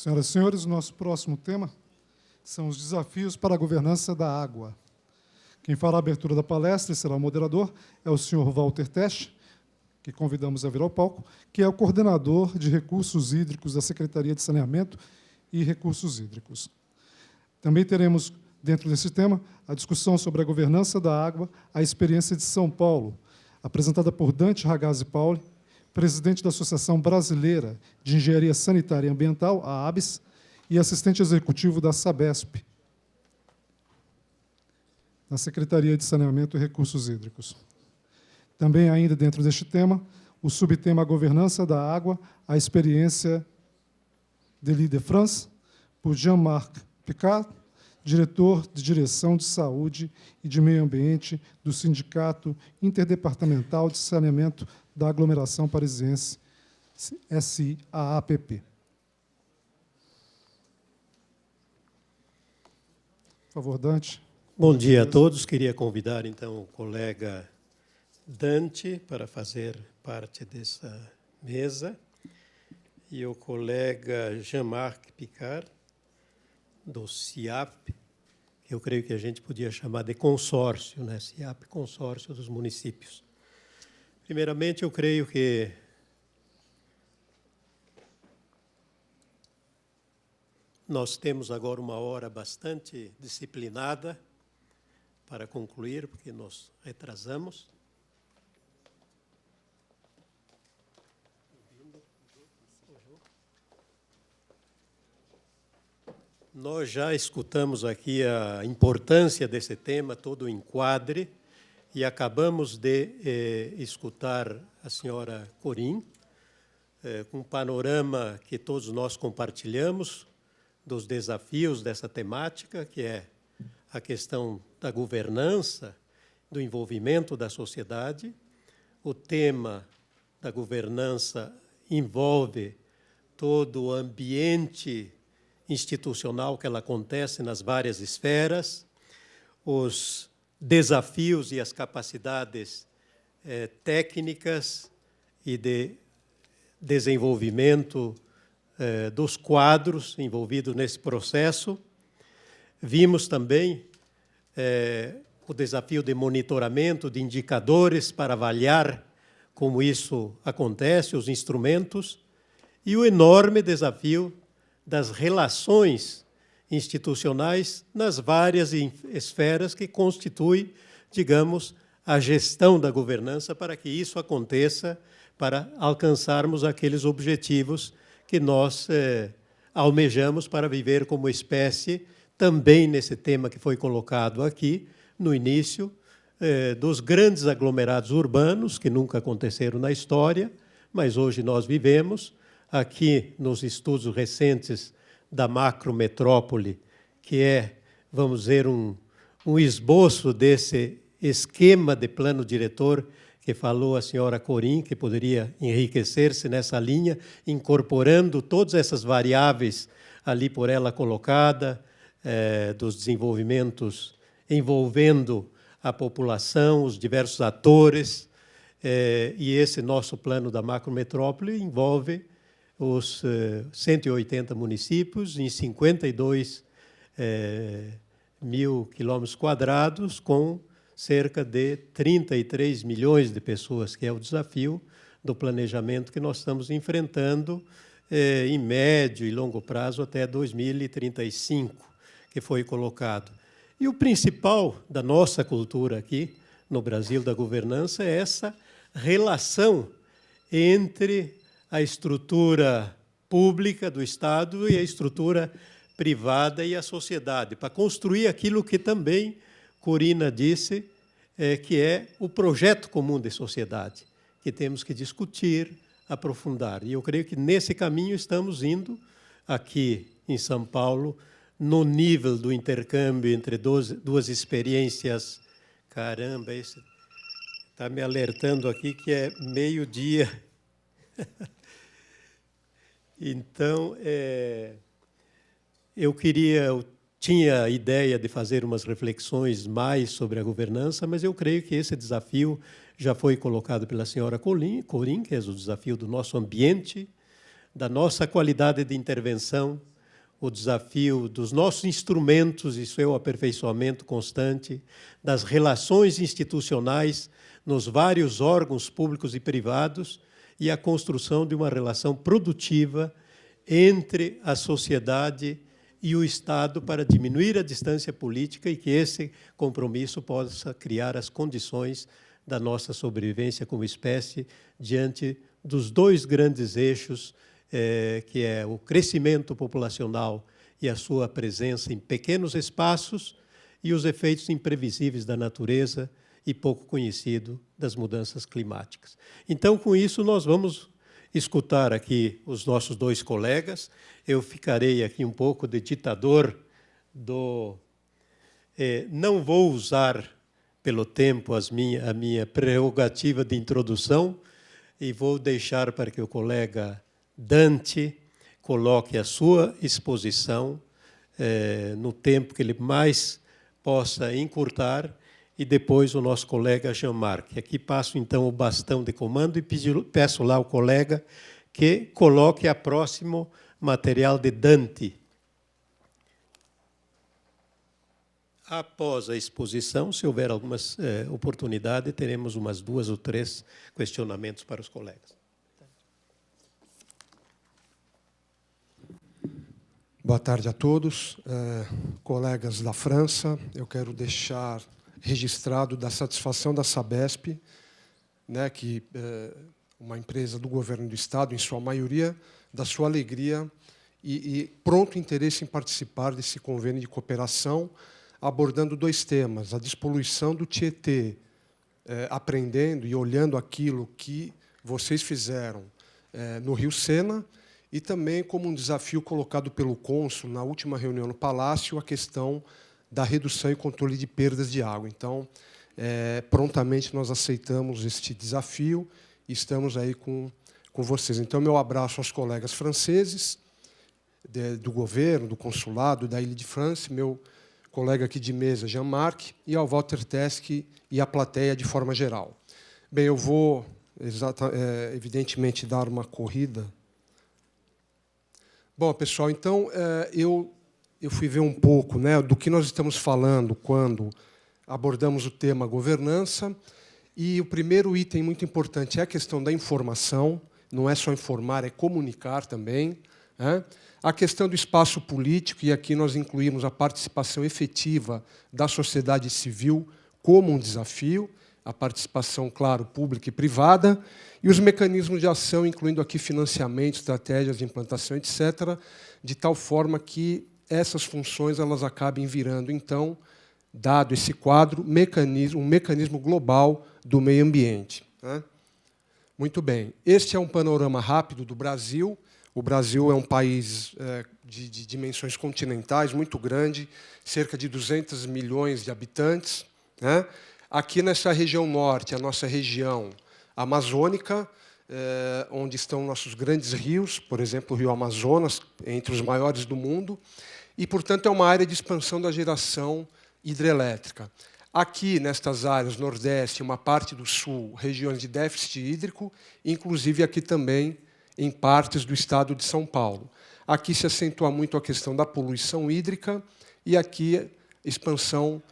Senhoras e senhores, o nosso próximo tema são os desafios para a governança da água. Quem fará a abertura da palestra e será o moderador é o senhor Walter Tesch, que convidamos a vir ao palco, que é o coordenador de recursos hídricos da Secretaria de Saneamento e Recursos Hídricos. Também teremos, dentro desse tema, a discussão sobre a governança da água, a experiência de São Paulo, apresentada por Dante Ragazzi Pauli, presidente da Associação Brasileira de Engenharia Sanitária e Ambiental, a ABS, e assistente executivo da Sabesp, na Secretaria de Saneamento e Recursos Hídricos. Também, ainda dentro deste tema, o subtema Governança da Água, a experiência de l'Île-de-France, por Jean-Marc Picard, diretor de Direção de Saúde e de Meio Ambiente do Sindicato Interdepartamental de Saneamento da Aglomeração Parisiense, SIAAPP. Por favor, Dante. Bom dia a todos. Queria convidar, então, o colega Dante para fazer parte dessa mesa e o colega Jean-Marc Picard, do CIAP, que eu creio que a gente podia chamar de consórcio, né? CIAP, consórcio dos municípios. Primeiramente, eu creio que nós temos agora uma hora bastante disciplinada para concluir, porque nós retrasamos. Nós já escutamos aqui a importância desse tema, todo o enquadre, e acabamos de escutar a senhora Corim, com um panorama que todos nós compartilhamos dos desafios dessa temática, que é a questão da governança, do envolvimento da sociedade. O tema da governança envolve todo o ambiente institucional que ela acontece nas várias esferas, os desafios e as capacidades técnicas e de desenvolvimento dos quadros envolvidos nesse processo. Vimos também o desafio de monitoramento de indicadores para avaliar como isso acontece, os instrumentos, e o enorme desafio das relações institucionais nas várias esferas que constituem, digamos, a gestão da governança para que isso aconteça, para alcançarmos aqueles objetivos que nós almejamos para viver como espécie, também nesse tema que foi colocado aqui, no início, dos grandes aglomerados urbanos, que nunca aconteceram na história, mas hoje nós vivemos, aqui nos estudos recentes da macrometrópole, que é, vamos dizer, um esboço desse esquema de plano diretor que falou a senhora Corim, que poderia enriquecer-se nessa linha, incorporando todas essas variáveis ali por ela colocada, dos desenvolvimentos envolvendo a população, os diversos atores, e esse nosso plano da macrometrópole envolve os 180 municípios em 52 mil quilômetros quadrados, com cerca de 33 milhões de pessoas, que é o desafio do planejamento que nós estamos enfrentando em médio e longo prazo até 2035, que foi colocado. E o principal da nossa cultura aqui, no Brasil, da governança, é essa relação entre a estrutura pública do Estado e a estrutura privada e a sociedade, para construir aquilo que também Corina disse, que é o projeto comum de sociedade, que temos que discutir, aprofundar. E eu creio que nesse caminho estamos indo, aqui em São Paulo, no nível do intercâmbio entre duas experiências. Caramba, esse está me alertando aqui que é meio-dia. Então, eu tinha a ideia de fazer umas reflexões mais sobre a governança, mas eu creio que esse desafio já foi colocado pela senhora Corim, que é o desafio do nosso ambiente, da nossa qualidade de intervenção o desafio dos nossos instrumentos e seu aperfeiçoamento constante, das relações institucionais nos vários órgãos públicos e privados e a construção de uma relação produtiva entre a sociedade e o Estado para diminuir a distância política e que esse compromisso possa criar as condições da nossa sobrevivência como espécie diante dos dois grandes eixos, que é o crescimento populacional e a sua presença em pequenos espaços e os efeitos imprevisíveis da natureza e pouco conhecido das mudanças climáticas. Então, com isso, nós vamos escutar aqui os nossos dois colegas. Eu ficarei aqui um pouco de ditador do... não vou usar, pelo tempo, a minha prerrogativa de introdução e vou deixar para que o colega Dante coloque a sua exposição no tempo que ele mais possa encurtar, e depois o nosso colega Jean-Marc. Aqui passo, então, o bastão de comando e peço lá ao colega que coloque a próximo material de Dante. Após a exposição, se houver alguma oportunidade, teremos umas 2 ou 3 questionamentos para os colegas. Boa tarde a todos. Colegas da França, eu quero deixar registrado da satisfação da Sabesp, né, que uma empresa do governo do Estado, em sua maioria, da sua alegria e pronto interesse em participar desse convênio de cooperação, abordando 2 temas: a despoluição do Tietê, aprendendo e olhando aquilo que vocês fizeram no Rio Sena, e também como um desafio colocado pelo cônsul na última reunião no Palácio, a questão da redução e controle de perdas de água. Então, prontamente nós aceitamos este desafio e estamos aí com vocês. Então, meu abraço aos colegas franceses, do governo, do consulado, da Île-de-France, meu colega aqui de mesa, Jean-Marc, e ao Walter Teske e à plateia de forma geral. Bem, eu vou, evidentemente, dar uma corrida. Bom, pessoal, então, eu fui ver um pouco, né, do que nós estamos falando quando abordamos o tema governança, e o primeiro item muito importante é a questão da informação. Não é só informar, é comunicar também, né? A questão do espaço político, e aqui nós incluímos a participação efetiva da sociedade civil como um desafio, a participação, claro, pública e privada, e os mecanismos de ação, incluindo aqui financiamento, estratégias de implantação, etc., de tal forma que essas funções elas acabem virando, então, dado esse quadro, um mecanismo global do meio ambiente, né? Muito bem. Este é um panorama rápido do Brasil. O Brasil é um país de dimensões continentais, muito grande, cerca de 200 milhões de habitantes, né? Aqui nessa região norte, a nossa região amazônica, onde estão nossos grandes rios, por exemplo, o Rio Amazonas, entre os maiores do mundo, e, portanto, é uma área de expansão da geração hidrelétrica. Aqui, nestas áreas, Nordeste, uma parte do Sul, regiões de déficit hídrico, inclusive aqui também em partes do estado de São Paulo. Aqui se acentua muito a questão da poluição hídrica e aqui expansão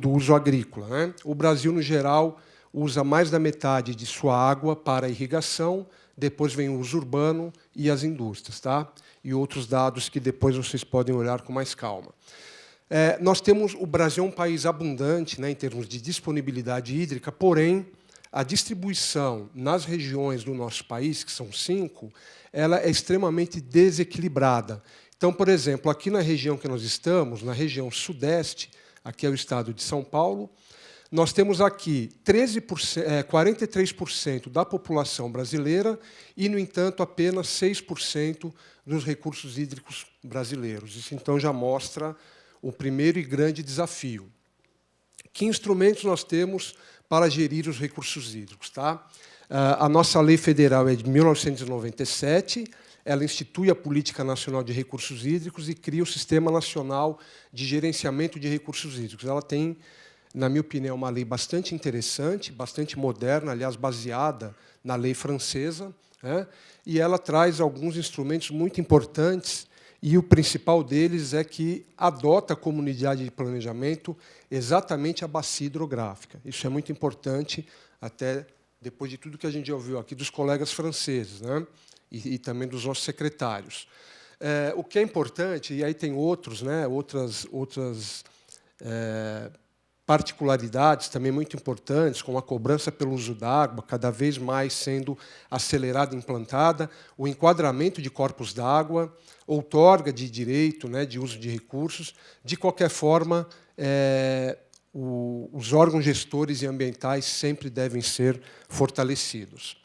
do uso agrícola, né? O Brasil, no geral, usa mais da metade de sua água para a irrigação, depois vem o uso urbano e as indústrias, tá? E outros dados que depois vocês podem olhar com mais calma. O Brasil é um país abundante, né, em termos de disponibilidade hídrica, porém, a distribuição nas regiões do nosso país, que são 5, ela é extremamente desequilibrada. Então, por exemplo, aqui na região que nós estamos, na região sudeste, aqui é o estado de São Paulo, nós temos aqui 43% da população brasileira e, no entanto, apenas 6% dos recursos hídricos brasileiros. Isso, então, já mostra o primeiro e grande desafio. Que instrumentos nós temos para gerir os recursos hídricos, tá? A nossa lei federal é de 1997, ela institui a Política Nacional de Recursos Hídricos e cria o Sistema Nacional de Gerenciamento de Recursos Hídricos. Ela tem, na minha opinião, uma lei bastante interessante, bastante moderna, aliás, baseada na lei francesa, né? E ela traz alguns instrumentos muito importantes e o principal deles é que adota como unidade de planejamento exatamente a bacia hidrográfica. Isso é muito importante, até depois de tudo que a gente já ouviu aqui dos colegas franceses, né? E também dos nossos secretários. O que é importante, e aí tem outros, né? outras particularidades também muito importantes, como a cobrança pelo uso d'água, cada vez mais sendo acelerada e implantada, o enquadramento de corpos d'água, outorga de direito, né, de uso de recursos. De qualquer forma, os órgãos gestores e ambientais sempre devem ser fortalecidos.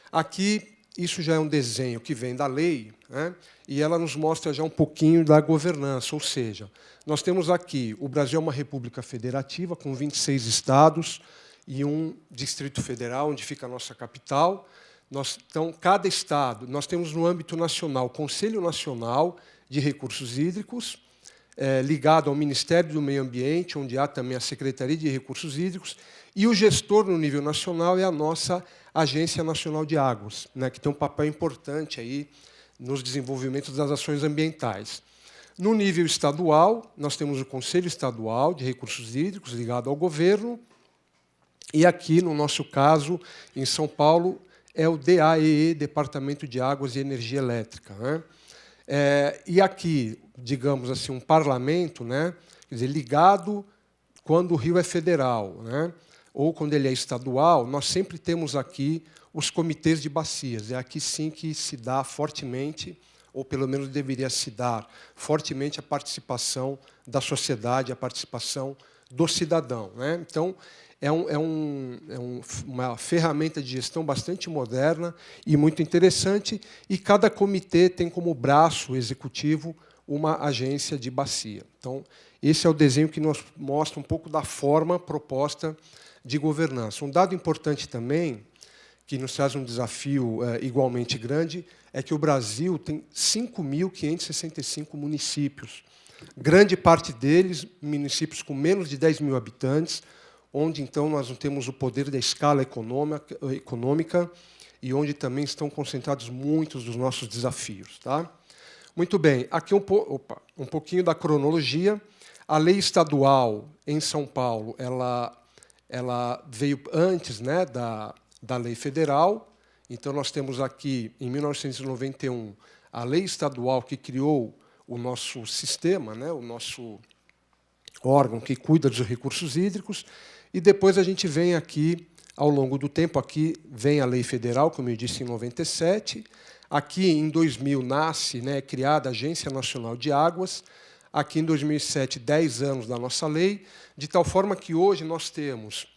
Aqui, isso já é um desenho que vem da lei, né, e ela nos mostra já um pouquinho da governança, ou seja, nós temos aqui, o Brasil é uma república federativa, com 26 estados e um Distrito Federal, onde fica a nossa capital. Então, cada estado, nós temos no âmbito nacional, o Conselho Nacional de Recursos Hídricos, ligado ao Ministério do Meio Ambiente, onde há também a Secretaria de Recursos Hídricos, e o gestor no nível nacional é a nossa Agência Nacional de Águas, né, que tem um papel importante aí nos desenvolvimentos das ações ambientais. No nível estadual, nós temos o Conselho Estadual de Recursos Hídricos, ligado ao governo, e aqui, no nosso caso, em São Paulo, é o DAEE, Departamento de Águas e Energia Elétrica, né? E aqui, digamos assim, um parlamento, né, quer dizer, ligado quando o rio é federal, né, ou quando ele é estadual, nós sempre temos aqui os comitês de bacias. É aqui sim que se dá fortemente, ou pelo menos deveria se dar fortemente, a participação da sociedade, a participação do cidadão, né? Então, uma ferramenta de gestão bastante moderna e muito interessante, e cada comitê tem como braço executivo uma agência de bacia. Então, esse é o desenho que nos mostra um pouco da forma proposta de governança. Um dado importante também, que nos traz um desafio igualmente grande, é que o Brasil tem 5.565 municípios. Grande parte deles, municípios com menos de 10 mil habitantes, onde, então, nós não temos o poder da escala econômica e onde também estão concentrados muitos dos nossos desafios. Tá? Muito bem, aqui um pouquinho da cronologia. A lei estadual em São Paulo ela veio antes, né, da lei federal. Então, nós temos aqui, em 1991, a lei estadual que criou o nosso sistema, né, o nosso órgão que cuida dos recursos hídricos, e depois a gente vem aqui, ao longo do tempo, aqui vem a lei federal, como eu disse, em 97. Aqui, em 2000, nasce, né, criada a Agência Nacional de Águas. Aqui, em 2007, 10 anos da nossa lei, de tal forma que hoje nós temos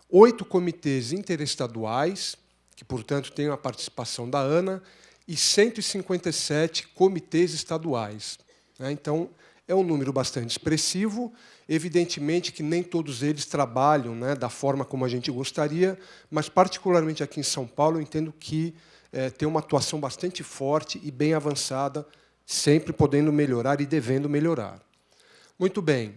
8 comitês interestaduais, que, portanto, têm a participação da ANA, e 157 comitês estaduais. Então, é um número bastante expressivo. Evidentemente que nem todos eles trabalham, né, da forma como a gente gostaria, mas, particularmente aqui em São Paulo, eu entendo que tem uma atuação bastante forte e bem avançada, sempre podendo melhorar e devendo melhorar. Muito bem.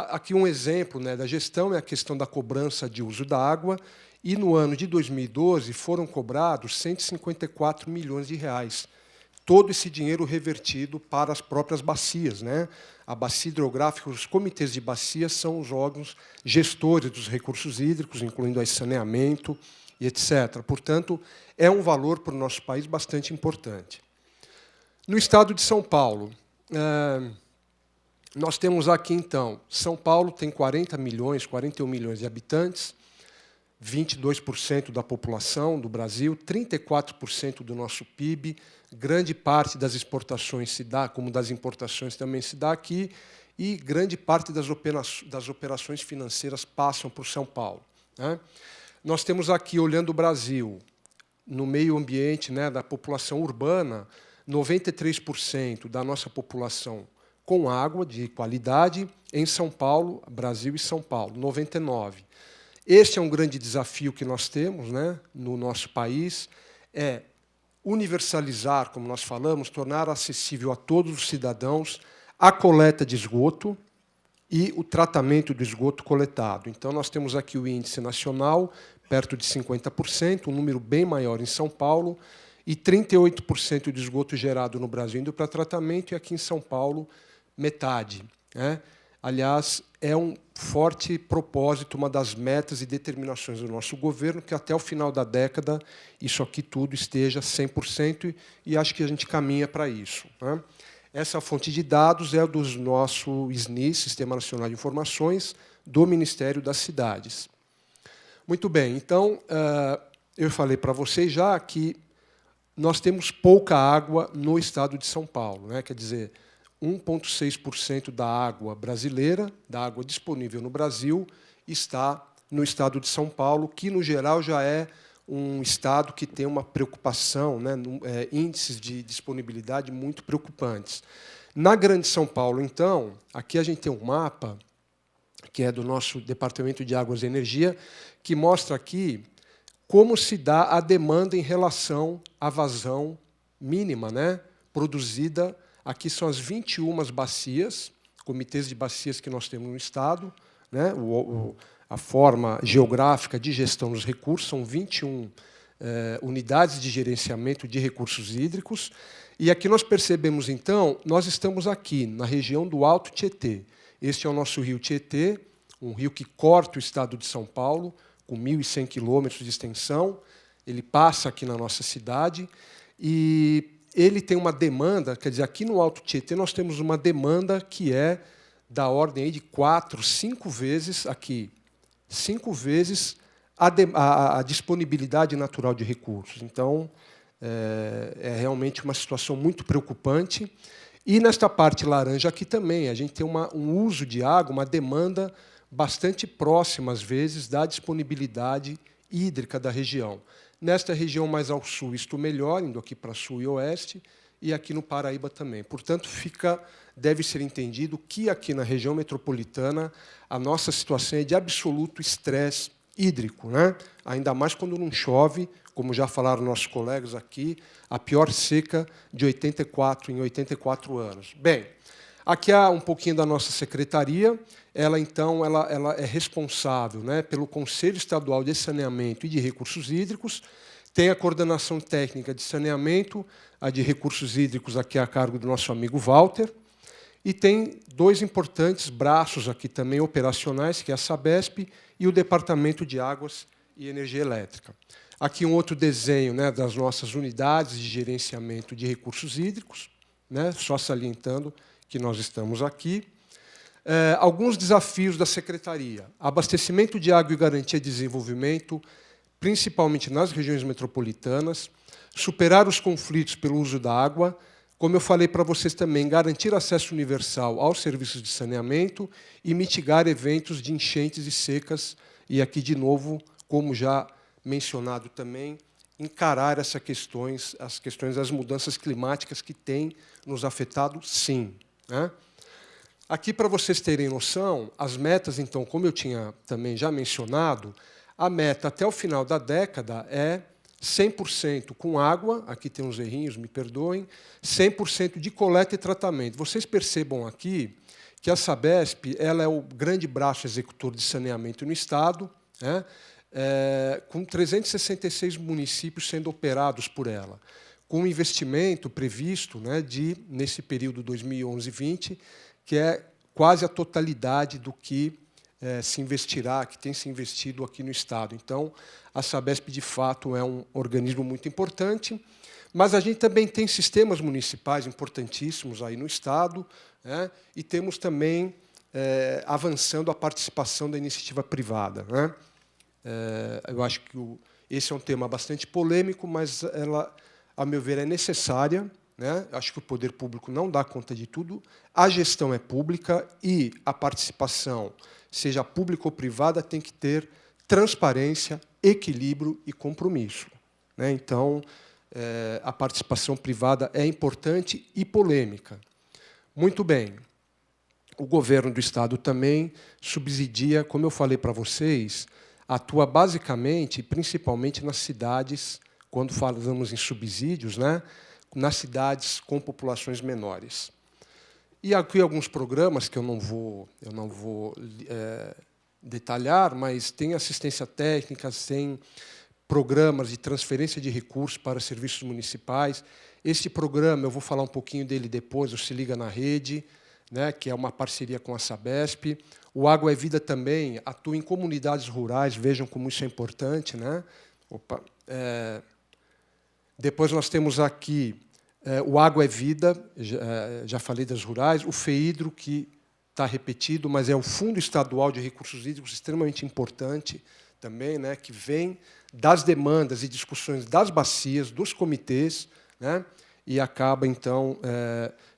Aqui um exemplo, né, da gestão é a questão da cobrança de uso da água, e no ano de 2012 foram cobrados 154 milhões de reais. Todo esse dinheiro revertido para as próprias bacias, né? A bacia hidrográfica, os comitês de bacia são os órgãos gestores dos recursos hídricos, incluindo aí saneamento e etc. Portanto, é um valor para o nosso país bastante importante. No estado de São Paulo, nós temos aqui, então, São Paulo tem 41 milhões de habitantes, 22% da população do Brasil, 34% do nosso PIB, grande parte das exportações se dá, como das importações também se dá aqui, e grande parte das operações financeiras passam por São Paulo, né? Nós temos aqui, olhando o Brasil, no meio ambiente, né, da população urbana, 93% da nossa população com água de qualidade, em São Paulo, Brasil e São Paulo, 99%. Este é um grande desafio que nós temos, né, no nosso país, é universalizar, como nós falamos, tornar acessível a todos os cidadãos a coleta de esgoto e o tratamento do esgoto coletado. Então, nós temos aqui o índice nacional, perto de 50%, um número bem maior em São Paulo, e 38% de esgoto gerado no Brasil indo para tratamento, e aqui em São Paulo, metade, né? Aliás, é um forte propósito, uma das metas e determinações do nosso governo, que até o final da década isso aqui tudo esteja 100%, e acho que a gente caminha para isso, né? Essa fonte de dados é do nosso SNI, Sistema Nacional de Informações, do Ministério das Cidades. Muito bem, então, eu falei para vocês já que nós temos pouca água no estado de São Paulo, né? Quer dizer, 1,6% da água brasileira, da água disponível no Brasil, está no estado de São Paulo, que, no geral, já é um estado que tem uma preocupação, né, índices de disponibilidade muito preocupantes. Na Grande São Paulo, então, aqui a gente tem um mapa, que é do nosso Departamento de Águas e Energia, que mostra aqui como se dá a demanda em relação à vazão mínima, né, produzida. Aqui são as 21 bacias, comitês de bacias que nós temos no estado, né? A forma geográfica de gestão dos recursos, são 21 unidades de gerenciamento de recursos hídricos. E aqui nós percebemos, então, nós estamos aqui, na região do Alto Tietê. Este é o nosso rio Tietê, um rio que corta o estado de São Paulo, com 1.100 quilômetros de extensão. Ele passa aqui na nossa cidade e ele tem uma demanda, quer dizer, aqui no Alto Tietê nós temos uma demanda que é da ordem aí de 4, 5 vezes aqui, 5 vezes a disponibilidade natural de recursos. Então, é realmente uma situação muito preocupante. E nesta parte laranja aqui também, a gente tem um uso de água, uma demanda bastante próxima, às vezes, da disponibilidade hídrica da região. Nesta região mais ao sul, isto melhor, indo aqui para sul e oeste, e aqui no Paraíba também. Portanto, deve ser entendido que aqui na região metropolitana a nossa situação é de absoluto estresse hídrico, né? Ainda mais quando não chove, como já falaram nossos colegas aqui, a pior seca de 84 anos. Bem, aqui há um pouquinho da nossa secretaria. Ela é responsável, né, pelo Conselho Estadual de Saneamento e de Recursos Hídricos, tem a coordenação técnica de saneamento, a de recursos hídricos aqui a cargo do nosso amigo Walter, e tem 2 importantes braços aqui também operacionais, que é a Sabesp e o Departamento de Águas e Energia Elétrica. Aqui um outro desenho, né, das nossas unidades de gerenciamento de recursos hídricos, né, só salientando que nós estamos aqui. Alguns desafios da Secretaria. Abastecimento de água e garantia de desenvolvimento, principalmente nas regiões metropolitanas. Superar os conflitos pelo uso da água. Como eu falei para vocês também, garantir acesso universal aos serviços de saneamento e mitigar eventos de enchentes e secas. E aqui, de novo, como já mencionado também, encarar as questões das mudanças climáticas que têm nos afetado, sim, né? Aqui, para vocês terem noção, as metas, então, como eu tinha também já mencionado, a meta até o final da década é 100% com água, aqui tem uns errinhos, me perdoem, 100% de coleta e tratamento. Vocês percebam aqui que a Sabesp ela é o grande braço executor de saneamento no estado, né, com 366 municípios sendo operados por ela, com um investimento previsto, né, nesse período 2011-20, que é quase a totalidade do que se investirá, que tem se investido aqui no estado. Então, a Sabesp, de fato, é um organismo muito importante, mas a gente também tem sistemas municipais importantíssimos aí no estado, né, e temos também avançando a participação da iniciativa privada, né. Eu acho que esse é um tema bastante polêmico, mas ela, a meu ver, é necessária, né? Acho que o poder público não dá conta de tudo, a gestão é pública e a participação, seja pública ou privada, tem que ter transparência, equilíbrio e compromisso, né? Então, a participação privada é importante e polêmica. Muito bem. O governo do estado também subsidia, como eu falei para vocês, atua basicamente, principalmente nas cidades, quando falamos em subsídios, né, nas cidades com populações menores. E aqui alguns programas que eu não vou detalhar, mas tem assistência técnica, tem programas de transferência de recursos para serviços municipais. Esse programa, eu vou falar um pouquinho dele depois, o Se Liga na Rede, né, que é uma parceria com a Sabesp. O Água é Vida também atua em comunidades rurais, vejam como isso é importante. Né? Opa, depois nós temos aqui o Água é Vida, já falei das rurais, o FEHIDRO, que está repetido, mas é o Fundo Estadual de Recursos Hídricos, extremamente importante também, né, que vem das demandas e discussões das bacias, dos comitês, né, e acaba, então,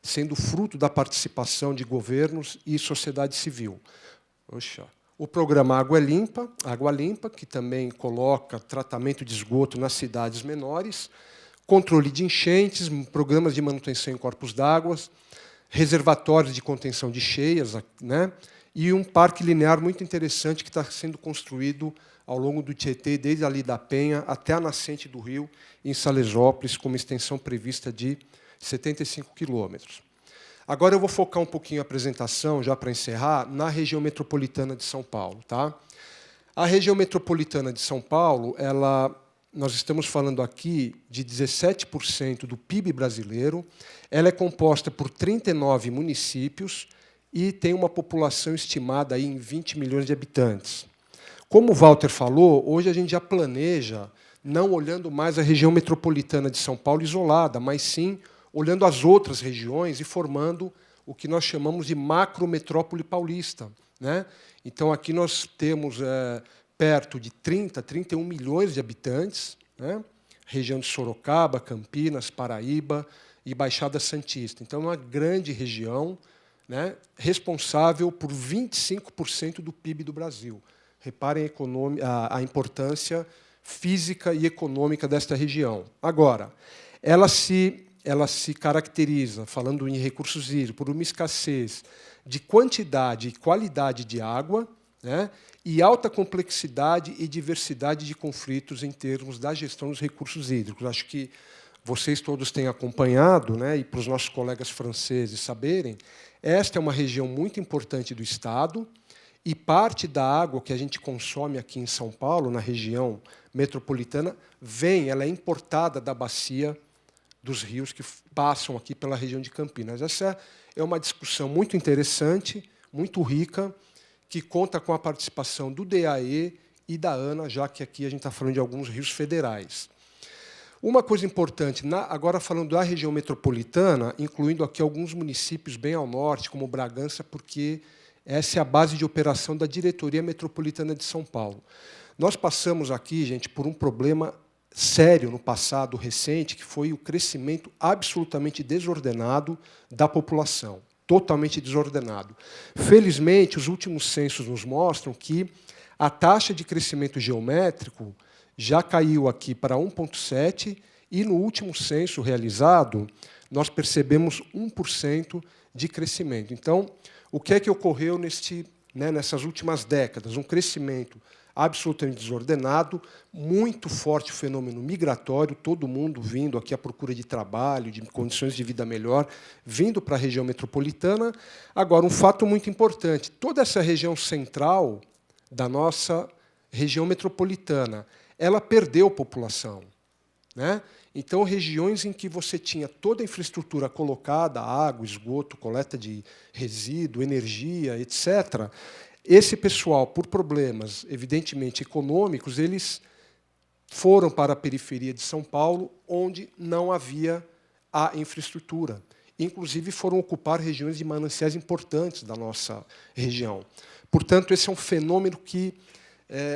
sendo fruto da participação de governos e sociedade civil. Oxa. O programa Água Limpa, que também coloca tratamento de esgoto nas cidades menores, controle de enchentes, programas de manutenção em corpos d'água, reservatórios de contenção de cheias, né, e um parque linear muito interessante que está sendo construído ao longo do Tietê, desde ali da Penha até a nascente do rio, em Salesópolis, com uma extensão prevista de 75 quilômetros. Agora eu vou focar um pouquinho a apresentação, já para encerrar, na região metropolitana de São Paulo. Tá? A região metropolitana de São Paulo, nós estamos falando aqui de 17% do PIB brasileiro, ela é composta por 39 municípios e tem uma população estimada aí em 20 milhões de habitantes. Como o Walter falou, hoje a gente já planeja, não olhando mais a região metropolitana de São Paulo isolada, mas sim olhando as outras regiões e formando o que nós chamamos de macrometrópole paulista. Né? Então, aqui nós temos perto de 31 milhões de habitantes, né? Região de Sorocaba, Campinas, Paraíba e Baixada Santista. Então, é uma grande região, né, responsável por 25% do PIB do Brasil. Reparem a importância física e econômica desta região. Agora, ela se caracteriza, falando em recursos hídricos, por uma escassez de quantidade e qualidade de água, né, e alta complexidade e diversidade de conflitos em termos da gestão dos recursos hídricos. Acho que vocês todos têm acompanhado, né, e para os nossos colegas franceses saberem, esta é uma região muito importante do Estado, e parte da água que a gente consome aqui em São Paulo, na região metropolitana, ela é importada da bacia dos rios que passam aqui pela região de Campinas. Essa é uma discussão muito interessante, muito rica, que conta com a participação do DAE e da ANA, já que aqui a gente está falando de alguns rios federais. Uma coisa importante, agora falando da região metropolitana, incluindo aqui alguns municípios bem ao norte, como Bragança, porque essa é a base de operação da Diretoria Metropolitana de São Paulo. Nós passamos aqui, gente, por um problema sério no passado recente, que foi o crescimento absolutamente desordenado da população, totalmente desordenado. Felizmente, os últimos censos nos mostram que a taxa de crescimento geométrico já caiu aqui para 1,7%, e no último censo realizado, nós percebemos 1% de crescimento. Então, o que é que ocorreu nessas últimas décadas? Um crescimento absolutamente desordenado, muito forte o fenômeno migratório, todo mundo vindo aqui à procura de trabalho, de condições de vida melhor, vindo para a região metropolitana. Agora, um fato muito importante, toda essa região central da nossa região metropolitana, ela perdeu população. Né? Então, regiões em que você tinha toda a infraestrutura colocada, água, esgoto, coleta de resíduo, energia, etc., esse pessoal, por problemas, evidentemente, econômicos, eles foram para a periferia de São Paulo, onde não havia a infraestrutura. Inclusive, foram ocupar regiões de mananciais importantes da nossa região. Portanto, esse é um fenômeno que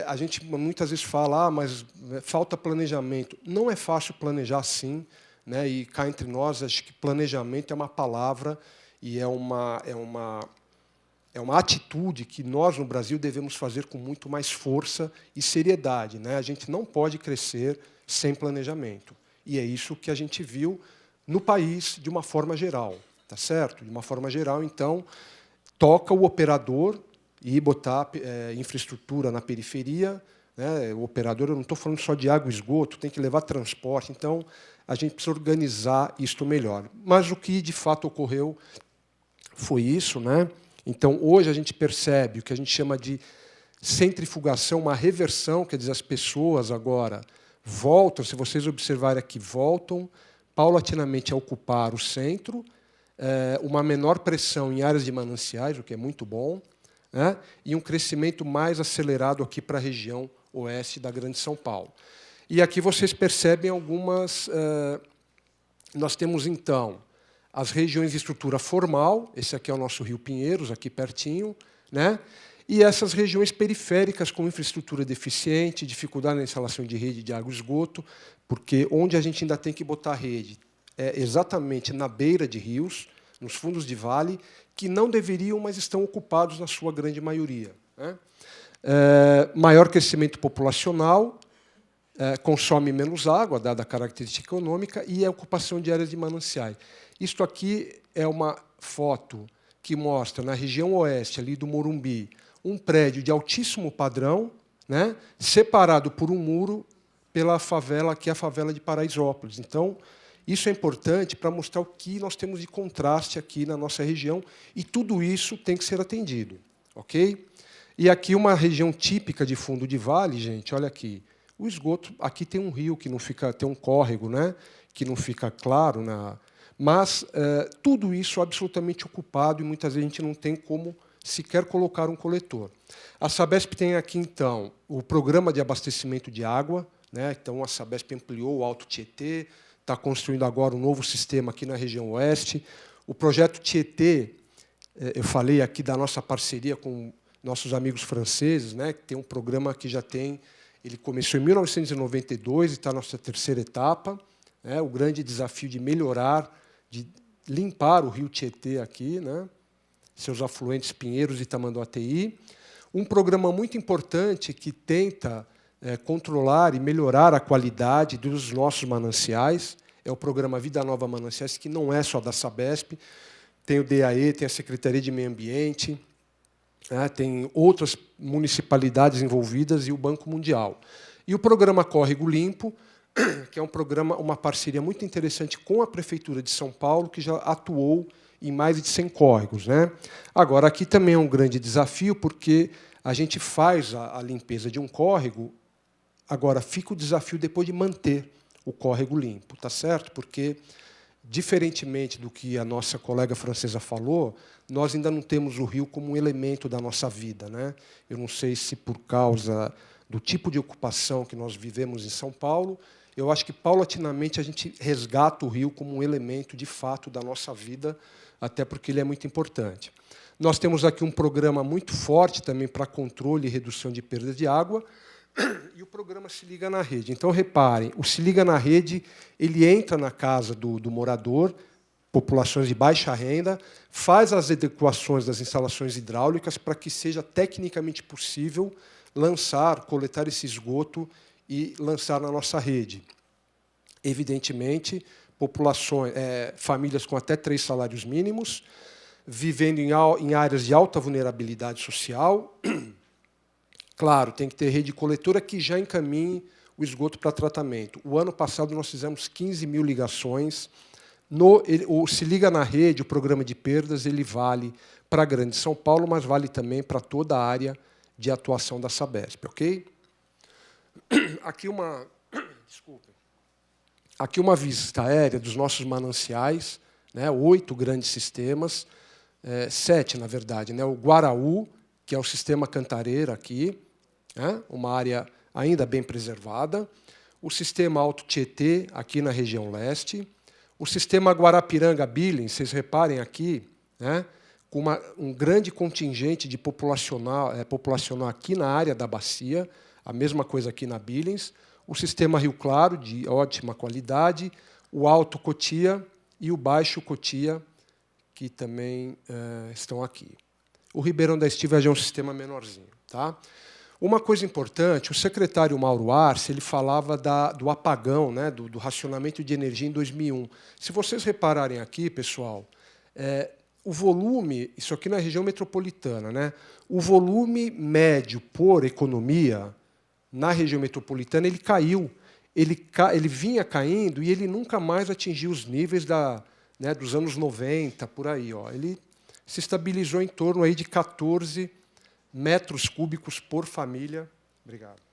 a gente muitas vezes fala, mas falta planejamento. Não é fácil planejar assim, né? E cá entre nós, acho que planejamento é uma palavra e é uma atitude que nós, no Brasil, devemos fazer com muito mais força e seriedade. Né? A gente não pode crescer sem planejamento. E é isso que a gente viu no país de uma forma geral. Tá certo? De uma forma geral, então, toca o operador e botar infraestrutura na periferia. Né? O operador, eu não estou falando só de água e esgoto, tem que levar transporte. Então, a gente precisa organizar isto melhor. Mas o que, de fato, ocorreu foi isso. Né? Então, hoje, a gente percebe o que a gente chama de centrifugação, uma reversão, quer dizer, as pessoas agora voltam, se vocês observarem aqui, voltam paulatinamente a ocupar o centro, uma menor pressão em áreas de mananciais, o que é muito bom, né? E um crescimento mais acelerado aqui para a região oeste da Grande São Paulo. E aqui vocês percebem algumas... nós temos, então, as regiões de estrutura formal, esse aqui é o nosso Rio Pinheiros, aqui pertinho, né? E essas regiões periféricas com infraestrutura deficiente, dificuldade na instalação de rede de água e esgoto, porque onde a gente ainda tem que botar rede é exatamente na beira de rios, nos fundos de vale, que não deveriam, mas estão ocupados na sua grande maioria, né? Maior crescimento populacional, consome menos água, dada a característica econômica, e a ocupação de áreas de mananciais. Isto aqui é uma foto que mostra, na região oeste ali do Morumbi, um prédio de altíssimo padrão, né, separado por um muro pela favela, que é a favela de Paraisópolis. Então, isso é importante para mostrar o que nós temos de contraste aqui na nossa região, e tudo isso tem que ser atendido. Ok? E aqui uma região típica de fundo de vale, gente, olha aqui. O esgoto, aqui tem um rio que não fica, tem um córrego, né, que não fica claro, mas tudo isso absolutamente ocupado, e muitas vezes a gente não tem como sequer colocar um coletor. A Sabesp tem aqui, então, o programa de abastecimento de água, né? Então, a Sabesp ampliou o Alto Tietê, está construindo agora um novo sistema aqui na região oeste. O projeto Tietê, eu falei aqui da nossa parceria com nossos amigos franceses, né? Que tem um programa que já tem... Ele começou em 1992 e está na nossa terceira etapa, né? O grande desafio de melhorar, de limpar o rio Tietê aqui, né? Seus afluentes Pinheiros e Tamanduateí. Um programa muito importante que tenta controlar e melhorar a qualidade dos nossos mananciais é o programa Vida Nova Mananciais, que não é só da Sabesp, tem o DAE, tem a Secretaria de Meio Ambiente, tem outras municipalidades envolvidas e o Banco Mundial. E o programa Córrego Limpo, que é um programa, uma parceria muito interessante com a Prefeitura de São Paulo, que já atuou em mais de 100 córregos, né? Agora, aqui também é um grande desafio, porque a gente faz a limpeza de um córrego, agora fica o desafio depois de manter o córrego limpo, tá certo? Porque, diferentemente do que a nossa colega francesa falou, nós ainda não temos o rio como um elemento da nossa vida, né? Eu não sei se por causa do tipo de ocupação que nós vivemos em São Paulo, eu acho que, paulatinamente, a gente resgata o rio como um elemento, de fato, da nossa vida, até porque ele é muito importante. Nós temos aqui um programa muito forte também para controle e redução de perda de água, e o programa Se Liga na Rede. Então, reparem, o Se Liga na Rede ele entra na casa do morador, populações de baixa renda, faz as adequações das instalações hidráulicas para que seja tecnicamente possível lançar, coletar esse esgoto e lançar na nossa rede. Evidentemente, populações, famílias com até 3 salários mínimos, vivendo em áreas de alta vulnerabilidade social. Claro, tem que ter rede coletora que já encaminhe o esgoto para tratamento. O ano passado, nós fizemos 15 mil ligações. O Se Liga na Rede, o programa de perdas, ele vale para a Grande São Paulo, mas vale também para toda a área de atuação da Sabesp. Ok? Aqui Aqui uma vista aérea dos nossos mananciais, né, 8 grandes sistemas, 7, na verdade, né, o Guaraú, que é o sistema Cantareira aqui, né, uma área ainda bem preservada, o sistema Alto Tietê, aqui na região leste, o sistema Guarapiranga-Billings, vocês reparem aqui, né, com um grande contingente de populacional aqui na área da bacia, a mesma coisa aqui na Billings, o sistema Rio Claro, de ótima qualidade, o Alto Cotia e o Baixo Cotia, que também estão aqui. O Ribeirão da Estiva já é um sistema menorzinho. Tá? Uma coisa importante, o secretário Mauro Arce ele falava do apagão, né, do racionamento de energia em 2001. Se vocês repararem aqui, pessoal, o volume, isso aqui na região metropolitana, né, o volume médio por economia na região metropolitana ele caiu, ele vinha caindo e ele nunca mais atingiu os níveis dos anos 90, por aí. Ó. Ele se estabilizou em torno aí de 14 metros cúbicos por família. Obrigado.